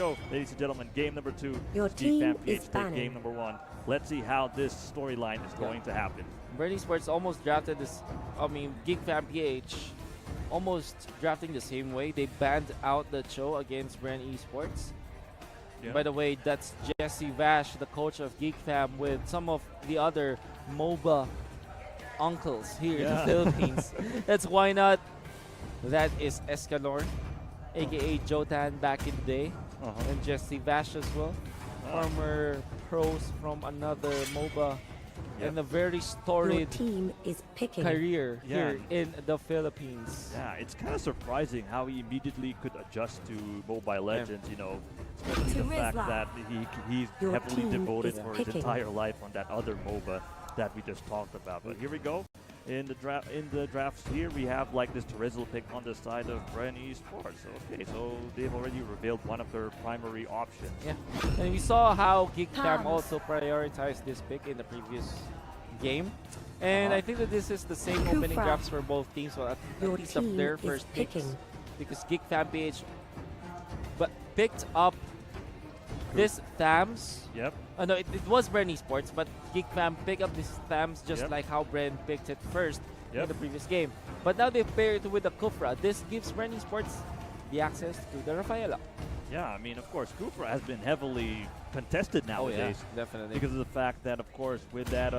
go, ladies and gentlemen. Game number 2. Your team is GeeK banning. game number 1. Let's see how this storyline is going to happen. Bren Esports almost drafted this. I mean, GeeK almost drafting the same way. They banned out the Cho against Bren Esports. Yeah. By the way, that's Jesse Vash, the coach of GeeK with some of the other MOBA uncles here in the Philippines. That's why not. That is Escalor, aka Jotan back in the day, and Jesse Vash as well. Former pros from another MOBA and a very Your storied team is picking. career here in the Philippines. Yeah, it's kind of surprising how he immediately could adjust to Mobile Legends, you know, especially the fact that he's Your heavily team devoted is for his picking. entire life on that other MOBA that we just talked about. But here we go. In the drafts here, we have like this Terizzle pick on the side of Bren Esports. Okay, so they've already revealed one of their primary options. Yeah, and we saw how GeeK Comes. also prioritized this pick in the previous game. And I think that this is the same opening Kufra. drafts for both teams, well, at Your least of team their is first picks. picking. Because GeeK but picked up this Thams. Yep. No, it was Bren Esports, but GeeK picked up this Thams just Yep. like how Bren picked it first in Yep. the previous game. But now they pair it with the Kufra. This gives Bren Esports the access to the Rafaela. Yeah, I mean, of course, Kufra has been heavily contested nowadays. Oh, yeah, definitely. Because of the fact that, of course, with that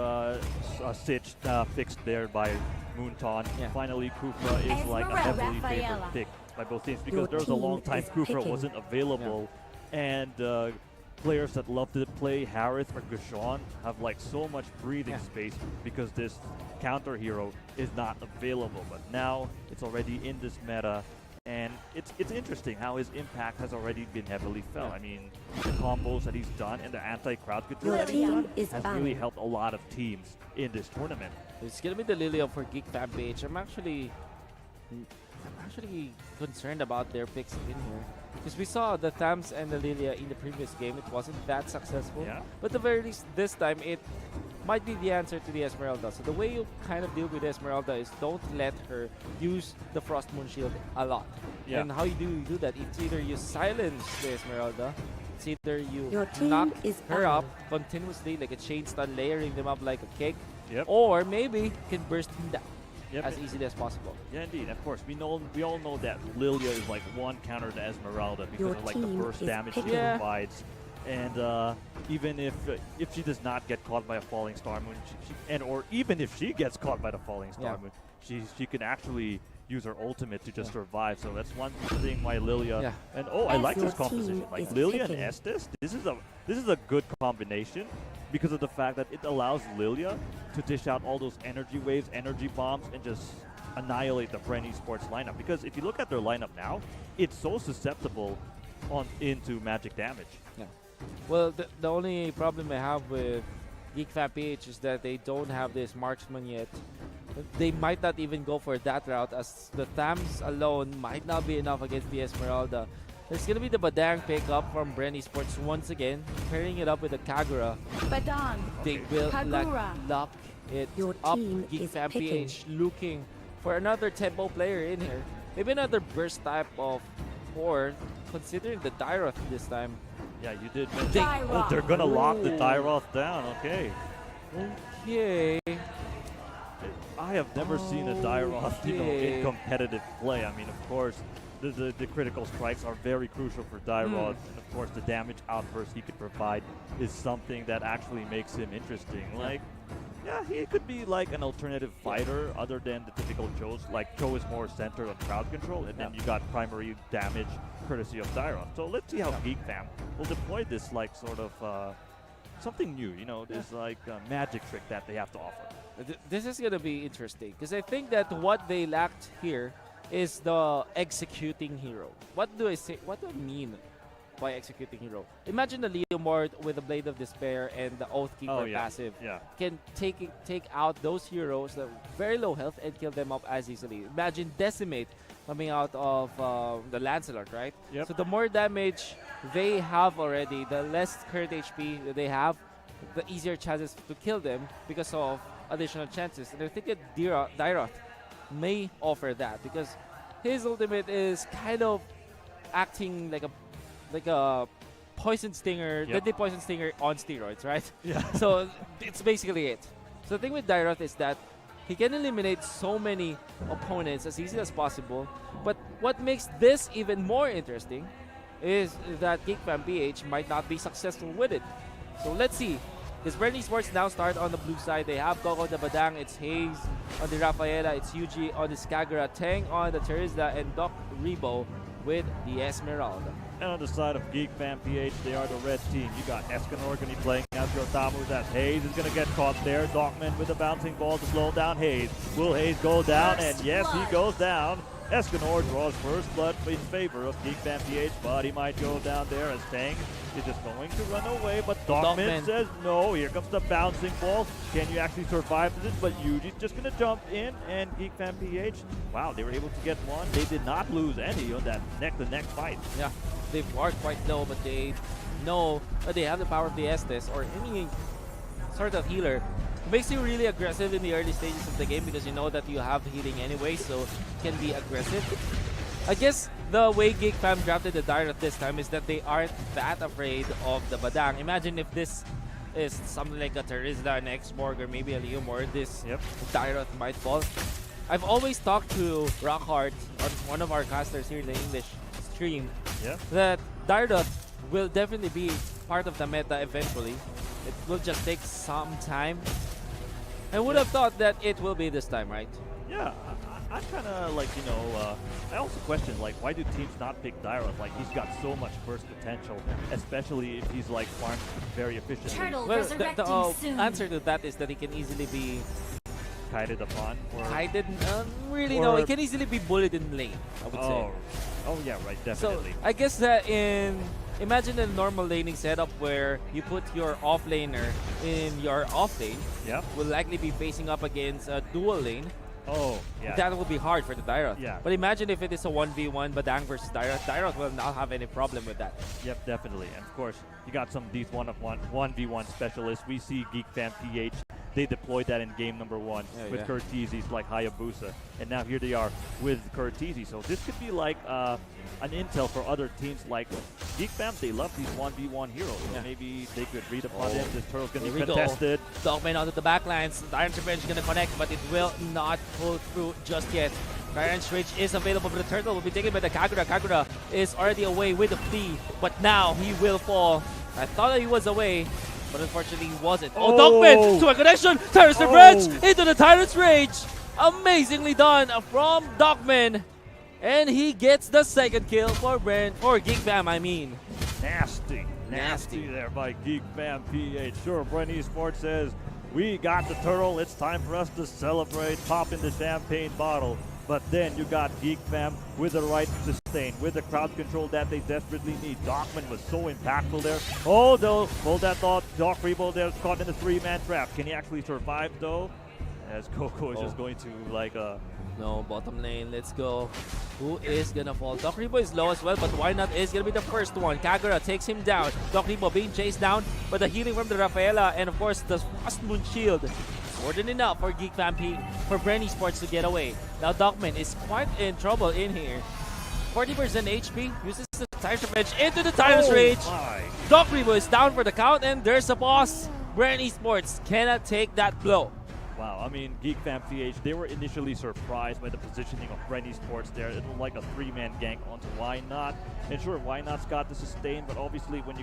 Sitch fixed there by Moonton, finally Kufra is like a heavily favored pick by both teams. Because Your there was a long team time is Kufra picking. wasn't available, and players that love to play Harith or Gashon have like so much breathing space because this counter hero is not available. But now it's already in this meta. And it's interesting how his impact has already been heavily felt. I mean, the combos that he's done and the anti-crowd control Your that he's team done is has banning. really helped a lot of teams in this tournament. It's gonna be the Lilia for GeeK PH. I'm actually concerned about their picks in here. Because we saw the Thams and the Lilia in the previous game, it wasn't that successful. Yeah. But at the very least, this time, it might be the answer to the Esmeralda. So the way you kind of deal with Esmeralda is don't let her use the Frost Moon Shield a lot. Yeah. And how you do that, it's either you silence the Esmeralda, it's either you Your team knock is her up banning. continuously like a chain stun, layering them up like a cake, Yep. or maybe can burst him down Yep. as easily as possible. Yeah, indeed. Of course, we all know that Lilia is like one counter to Esmeralda because Your of like the team burst is damage she picking. provides. And even if she does not get caught by a falling star moon, or even if she gets caught by the falling star moon, she can actually use her ultimate to just survive. So that's one thing why Lilia and I like this Your composition. team Like is Lilia and picking. Estes, this is a good combination because of the fact that it allows Lilia to dish out all those energy waves, energy bombs, and just annihilate the Bren Esports lineup. Because if you look at their lineup now, it's so susceptible into magic damage. Yeah. Well, the only problem I have with GeeK PH is that they don't have this marksman yet. They might not even go for that route, as the Thams alone might not be enough against the Esmeralda. There's gonna be the Badang pickup from Bren Esports once again, pairing it up with the Kagura. Badang. They will Kagura. lock it Your up. team is GeeK picking. PH looking for another tempo player in here. Maybe another burst type of core, considering the Dyroth this time. Yeah, you did mention. Dyroth. They're gonna lock the Dyroth down. Okay. Okay. I have never seen a Dyroth, in competitive play. I mean, of course, the critical strikes are very crucial for Dyroth, and of course, the damage outburst he could provide is something that actually makes him interesting. Like, yeah, he could be like an alternative fighter other than the typical Cho's. Like, Cho is more centered on crowd control, and then you got primary damage courtesy of Dyroth. So let's see how GeeK will deploy this, like, sort of something new, this like magic trick that they have to offer. This is going to be interesting because I think that what they lacked here is the executing hero. What do I say? What do I mean by executing hero? Imagine the Leomord with the Blade of Despair and the Oathkeeper passive. Yeah. Can take out those heroes that are very low health and kill them up as easily. Imagine Decimate coming out of the Lancelot, right? Yep. So the more damage they have already, the less current HP that they have, the easier chances to kill them because of additional chances. And I think that Dyroth may offer that because his ultimate is kind of acting like a like a poison stinger, Yep. deadly poison stinger on steroids, right? Yeah. So it's basically it. So the thing with Dairoth is that he can eliminate so many opponents as easy as possible. But what makes this even more interesting is that GeeK-PH might not be successful with it. So let's see. This Bren Esports now start on the blue side. They have Coco the Badang, it's Hayes on the Rafaela, it's Yuji on the Skagara, Tang on the Terizla, and Doc Rebo with the Esmeralda. And on the side of GeeK-PH, they are the red team. You got Escanor going to be playing as Yotamu. That Hayes is going to get caught there. Dogman with the bouncing ball to slow down Hayes. Will Hayes go down? And yes, he goes down. Escanor draws first blood in favor of GeeK-PH, but he might go down there as Tang is just going to run away. But Dogman says no. Here comes the bouncing ball. Can you actually survive this? But Yuji's just going to jump in, and GeeK-PH, wow, they were able to get one. They did not lose any on that neck-to-neck fight. Yeah, they are quite low, but they know that they have the power of the Estes or any sort of healer. It makes you really aggressive in the early stages of the game because you know that you have healing anyway, so it can be aggressive. I guess the way GeeK fam drafted the Dairoth this time is that they aren't that afraid of the Badang. Imagine if this is something like a Terizla, an X-Borg, or maybe a Leomord, this Dairoth might fall. I've always talked to Rockhart, one of our casters here in the English stream, that Dairoth will definitely be part of the meta eventually. It will just take some time. I would have thought that it will be this time, right? Yeah, I kind of like, you know, I also question, like, why do teams not pick Dairoth? Like, he's got so much burst potential, especially if he's, like, farmed very efficiently. Turtle Well, resurrecting the soon. answer to that is that he can easily be Kited upon? Or kited. Really, no. He can easily be bullied in lane, I would say. Oh, yeah, right, So definitely. I guess that imagine a normal laning setup where you put your off laner in your off lane. Yeah. Will likely be facing up against a dual lane. Oh, yeah. That will be hard for the Dairoth. Yeah. But imagine if it is a 1v1 Badang versus Dairoth. Dairoth will not have any problem with that. Yep, definitely. And of course, you got some of these 1v1 specialists. We see GeeK-PH. They deployed that in game number 1 with Curtises like Hayabusa. And now here they are with Curtise. So this could be like an intel for other teams like GeeK-PH. They love these 1v1 heroes. So maybe they could read upon them. This turtle's going to be contested. Dogman onto the backlines. Iron Revenge is going to connect, but it will not pull through just yet. Iron Switch is available, but the turtle will be taken by the Kagura. Kagura is already away with the flea, but now he will fall. I thought that he was away, but unfortunately he wasn't. Oh, Dogman to a connection! Tyrant's Revenge into the Tyrant's Rage! Amazingly done from Dogman. And he gets the second kill for Bren, or GeeK-PH, I mean. Nasty there by GeeK-PH. Sure, Bren Esports says, we got the turtle, it's time for us to celebrate, pop in the champagne bottle. But then you got GeeK-PH with the right sustain, with the crowd control that they desperately need. Dogman was so impactful there. Oh, they'll hold that thought. Doc Rebo there caught in the 3-man trap. Can he actually survive though? As Coco is just going to like No, bottom lane, let's go. Who is gonna fall? Doc Rebo is low as well, but why not is gonna be the first one. Kagura takes him down. Doc Rebo being chased down, but the healing from the Rafaela and of course the Frost Moon Shield. More than enough for GeeK-PH, for Bren Esports to get away. Now Dogman is quite in trouble in here. 40% HP, uses the Tyrant's Revenge into the Tyrant's Rage. Doc Rebo is down for the count and there's a boss. Bren Esports cannot take that blow. Wow, I mean, GeeK-PH, they were initially surprised by the positioning of Bren Esports there. It was like a 3-man gank onto Why Not. And sure, Why Not's got the sustain, but obviously when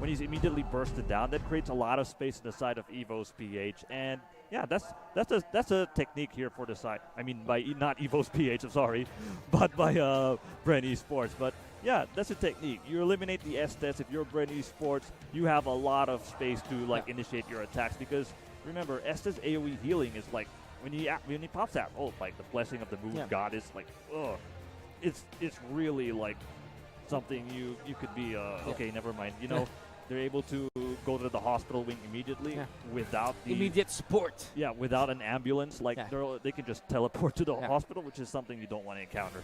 he's immediately bursted down, that creates a lot of space to the side of Evo's PH. And yeah, that's a technique here for the side. I mean, by not Evo's PH, I'm sorry, but by Bren Esports. But yeah, that's a technique. You eliminate the Estes. If you're Bren Esports, you have a lot of space to like initiate your attacks because remember, Estes AoE healing is like when he pops out, like the blessing of the moon goddess, like it's really like something you could be okay, never mind. You know, they're able to go to the hospital wing immediately without the immediate support. Yeah, without an ambulance, like they can just teleport to the hospital, which is something you don't want to encounter.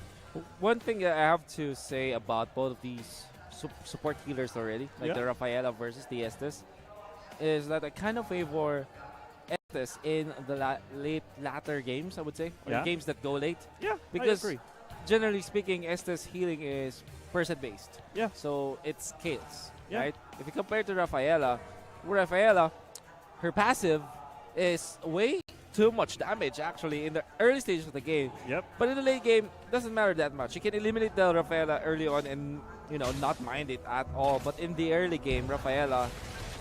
One thing that I have to say about both of these support healers already, like the Rafaela versus the Estes, is that I kind of favor Estes in the latter games, I would say, or games that go late. Yeah, because I agree. generally speaking, Estes healing is percent based. Yeah. So it's kills, Yeah. right? If you compare to Rafaela, her passive is way too much damage actually in the early stages of the game. Yep. But in the late game, doesn't matter that much. You can eliminate the Rafaela early on and not mind it at all. But in the early game, Rafaela.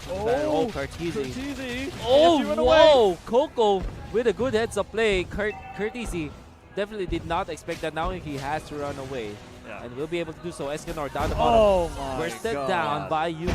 Curtizi. Oh, whoa! Coco with a good heads up play. Curtizi definitely did not expect that. Now he has to run away. Yeah. And will be able to do so. Escanor down the bottom. Oh my Bursted God. down by Yuki.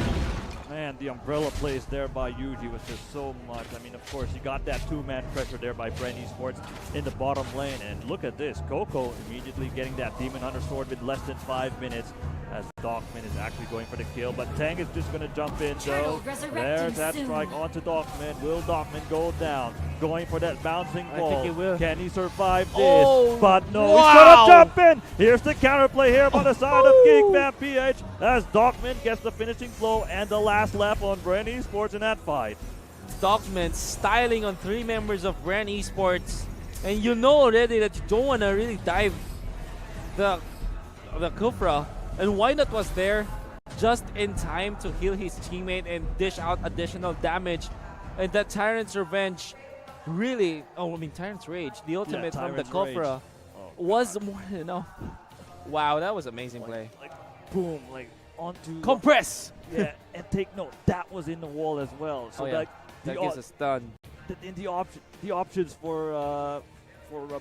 Man, the umbrella plays there by Yuji was just so much. I mean, of course, you got that two-man pressure there by Bren Esports in the bottom lane. And look at this. Coco immediately getting that Demon Hunter sword with less than 5 minutes as Dogman is actually going for the kill. But Tang is just going to jump in, though. There's that strike onto Dogman. Will Dogman go down? Going for that bouncing ball. I think he will. Can he survive this? Oh, but no, wow. he's going to jump in. Here's the counterplay here on the side of GeeK as Dogman gets the finishing blow and the last lap on Bren Esports in that fight. Dogman styling on 3 members of Bren Esports, and you know already that you don't want to really dive the Kufra, and why not was there just in time to heal his teammate and dish out additional damage, and that Tyrant's Revenge really, Tyrant's Rage, the ultimate from the Kufra was more than enough. Wow, that was amazing play. Like boom, like onto compress. Yeah, and take note, that was in the wall as well. So like that gives a stun. The options for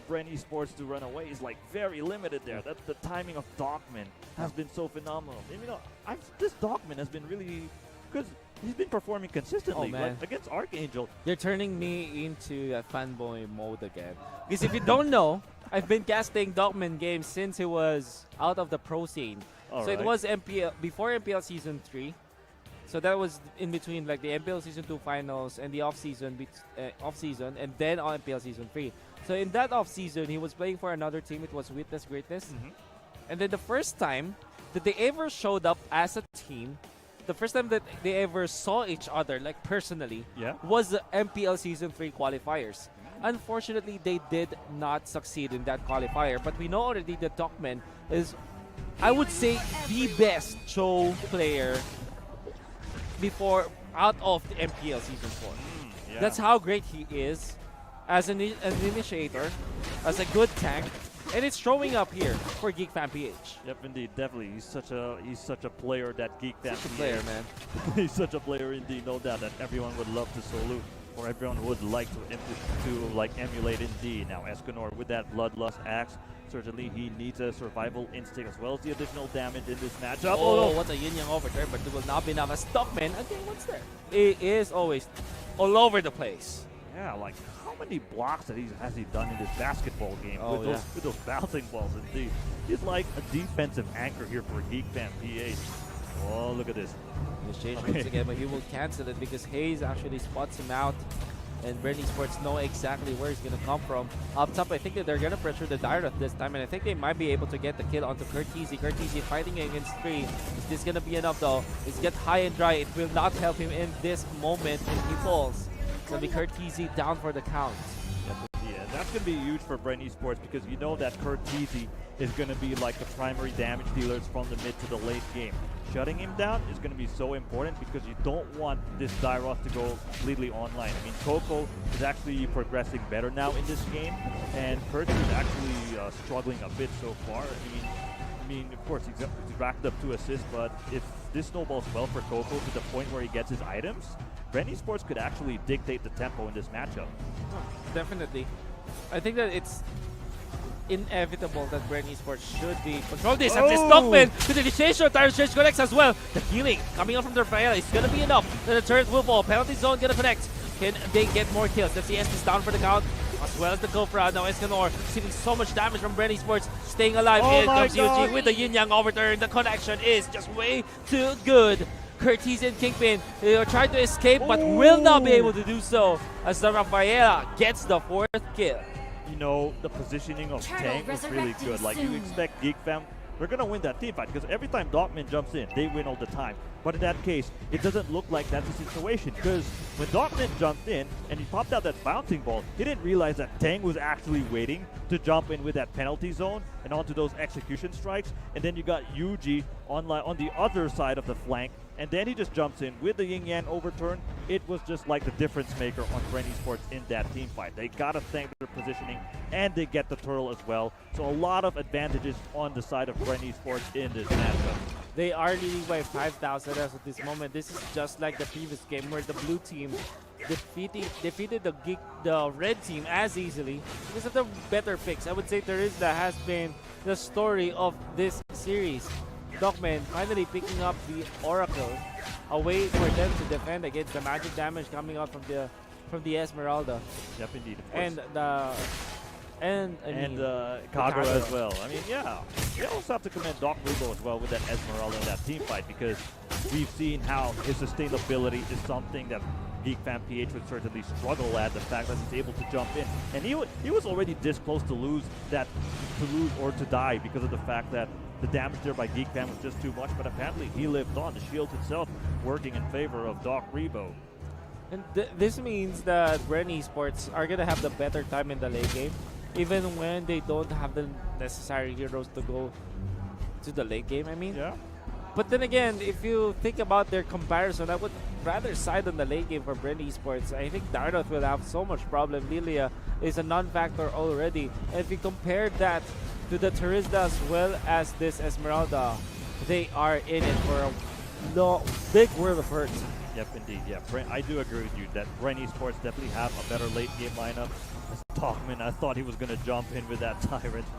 Bren Esports to run away is like very limited there. That's the timing of Dogman has been so phenomenal. And, this Dogman has been really because he's been performing consistently like against Archangel. You're turning me into a fanboy mode again. Because if you don't know, I've been casting Dogman games since he was out of the pro scene. It was MPL before MPL Season 3. So that was in between like the MPL Season 2 finals and the off-season, and then on MPL Season 3. So in that off-season, he was playing for another team. It was Witness Greatness. And then the first time that they ever showed up as a team, the first time that they ever saw each other, like personally, was the MPL Season 3 qualifiers. Unfortunately, they did not succeed in that qualifier. But we know already that Dogman is, I would say, the best Cho player out of the MPL Season 4. That's how great he is as an initiator, as a good tank, and it's showing up here for GeeK-PH. Yep, indeed, definitely. He's such a player that GeeK-PH. Such a player, man. He's such a player indeed, no doubt that everyone would love to salute, or everyone would like to emulate indeed. Now Escanor with that Bloodlust Axe. Certainly, he needs a survival instinct as well as the additional damage in this matchup. Oh, what a yin-yang over there, but it will not be enough. As Dogman, again, what's there? It is always all over the place. Yeah, like how many blocks has he done in this basketball game with those bouncing balls? Indeed, he's like a defensive anchor here for GeeK-PH. Oh, look at this. Exchange once again, but he will cancel it because Hayes actually spots him out. And Bren Esports know exactly where he's going to come from. Up top, I think that they're going to pressure the Dyreth this time, and I think they might be able to get the kill onto Curtizi. Curtizi fighting against 3. Is this going to be enough, though? It's get high and dry. It will not help him in this moment if he falls. It's going to be Curtizi down for the count. Yeah, that's going to be huge for Bren Esports because you know that Curtizi is going to be like the primary damage dealers from the mid to the late game. Shutting him down is going to be so important because you don't want this Dyreth to go completely online. I mean, Coco is actually progressing better now in this game, and Kurt is actually struggling a bit so far. I mean, of course, he's racked up 2 assists, but if this snowballs well for Coco to the point where he gets his items, Bren Esports could actually dictate the tempo in this matchup. Definitely. I think that it's inevitable that Bren Esports should be control this. And this Dogman to the initiation of Tyrant's Rage connects as well. The healing coming out from the Rafaela is going to be enough. Then the turret will fall. Penalty zone going to connect. Can they get more kills? That's the Estes down for the count, as well as the Kofra. Now Escanor receiving so much damage from Bren Esports, staying alive. Here comes Yuji with the yin-yang overturn. The connection is just way too good. Curtiz and Kingpin, they are trying to escape but will not be able to do so as the Rafaela gets the 4th kill. You know, the positioning of Tank was really good. Like, you expect GeeK-Fam they're going to win that team fight because every time Dogman jumps in, they win all the time. But in that case, it doesn't look like that's the situation because when Dogman jumped in and he popped out that bouncing ball, he didn't realize that Tang was actually waiting to jump in with that penalty zone and onto those execution strikes. And then you got Yuji on the other side of the flank, and then he just jumps in with the Yin Yang overturn. It was just like the difference maker on Bren Esports in that team fight. They got to thank their positioning, and they get the turtle as well. So a lot of advantages on the side of Bren Esports in this matchup. They are leading by 5,000 as of this moment. This is just like the previous game where the blue team defeated the red team as easily because of the better picks. I would say Terizla has been the story of this series. Dogman finally picking up the Oracle, a way for them to defend against the magic damage coming out from the Esmeralda. Yep, indeed. Of course. And Kagura as well. I mean, yeah. We also have to commend Doc Rebo as well with that Esmeralda in that team fight because we've seen how his sustainability is something that GeeK-PH would certainly struggle at. The fact that he's able to jump in, and he was already this close to lose or to die because of the fact that the damage there by GeeK-Fam was just too much. But apparently he lived on. The shield itself working in favor of Doc Rebo. And this means that Bren Esports are gonna have the better time in the late game, even when they don't have the necessary heroes to go to the late game. I mean, yeah. But then again, if you think about their comparison, I would rather side on the late game for Bren Esports. I think Dardoth will have so much problem. Lilia is a non-factor already. And if you compare that to the Terizla as well as this Esmeralda, they are in it for a big world of hurt. Yep, indeed. Yeah, I do agree with you that Bren Esports definitely have a better late game lineup. Talkman, I thought he was going to jump in with that Tyrant's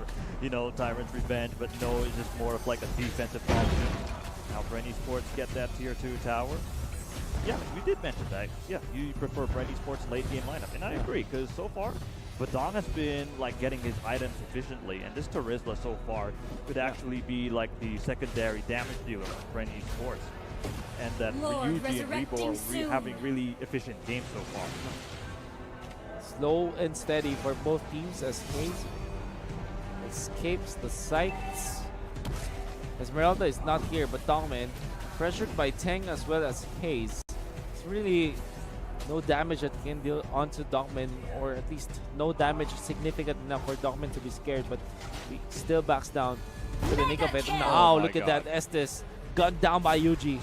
Revenge, but no, it's just more of like a defensive option. Now Bren Esports get that tier 2 tower. Yeah, you did mention that. Yeah, you prefer Bren Esports late game lineup, and I agree because so far, Badong has been like getting his items efficiently, and this Terizla so far could actually be like the secondary damage dealer of Bren Esports. And that Ryuji and Rebo are having really efficient games so far. Slow and steady for both teams as Hayes escapes the sights. Esmeralda is not here, but Dongman pressured by Tang as well as Hayes. It's really no damage that can deal onto Dongman, or at least no damage significant enough for Dongman to be scared, but he still backs down to the nick of it. Now look at that, Estes gunned down by Yuji.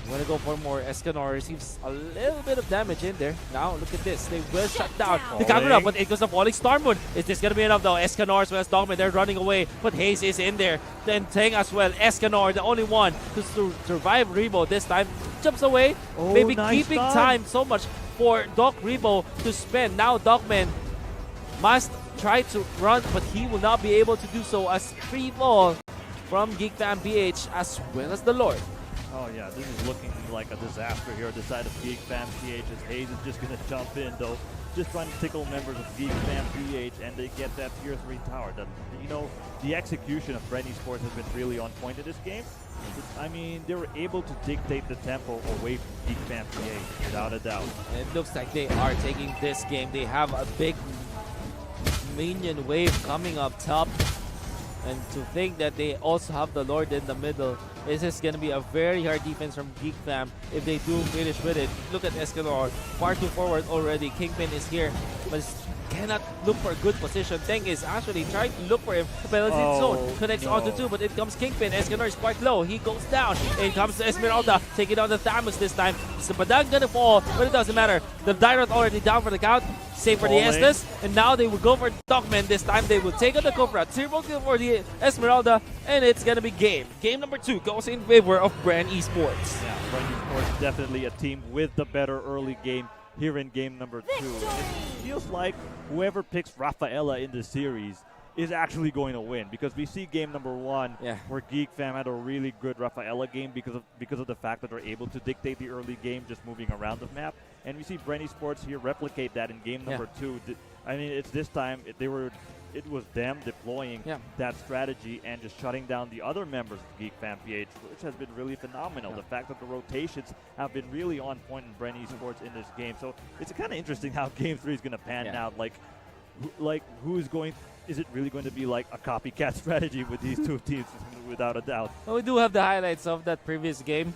Gonna go for more. Escanor receives a little bit of damage in there. Now look at this. They will shut down the Kagura, but it goes the falling Star Moon. Is this gonna be enough though? Escanor as well as Dogman, they're running away, but Hayes is in there. Then Tang as well. Escanor, the only one to survive Rebo this time, jumps away. Maybe nice keeping time so much for Doc Rebo to spend. Now Dogman must try to run, but he will not be able to do so as free fall from GeeK-PH as well as the Lord. Oh yeah, this is looking like a disaster here on the side of GeeK-PH as Hayes is just going to jump in though. Just trying to tickle members of GeeK-PH, and they get that tier 3 tower. The execution of Bren Esports has been really on point in this game. I mean, they were able to dictate the tempo away from GeeK-PH without a doubt. And it looks like they are taking this game. They have a big minion wave coming up top. And to think that they also have the Lord in the middle, this is going to be a very hard defense from GeeK-Fam if they do finish with it. Look at Escalor, far too forward already. Kingpin is here, but cannot look for a good position. Teng is actually trying to look for him. Penalty zone connects onto 2, but it comes Kingpin. Escanor is quite low. He goes down. In comes Esmeralda, taking on the Thamus this time. So Badang gonna fall, but it doesn't matter. The Dyrot already down for the count. Save for the Estes, and now they will go for Dogman. This time they will take on the Cobra. Triple kill for the Esmeralda, and it's gonna be game. Game number 2 goes in favor of Bren Esports. Yeah, Bren Esports definitely a team with the better early game here in game number 2. It feels like whoever picks Rafaela in the series is actually going to win, because we see game number 1 where GeeK-Fam had a really good Rafaela game because of the fact that they're able to dictate the early game just moving around the map, and we see Bren Esports here replicate that in game number 2. I mean, it's this time it was them deploying that strategy and just shutting down the other members of GeeK-PH, which has been really phenomenal. The fact that the rotations have been really on point in Bren Esports in this game. So it's kind of interesting how game 3 is going to pan out. Like, who's going? Is it really going to be like a copycat strategy with these two teams? Without a doubt. Well, we do have the highlights of that previous game.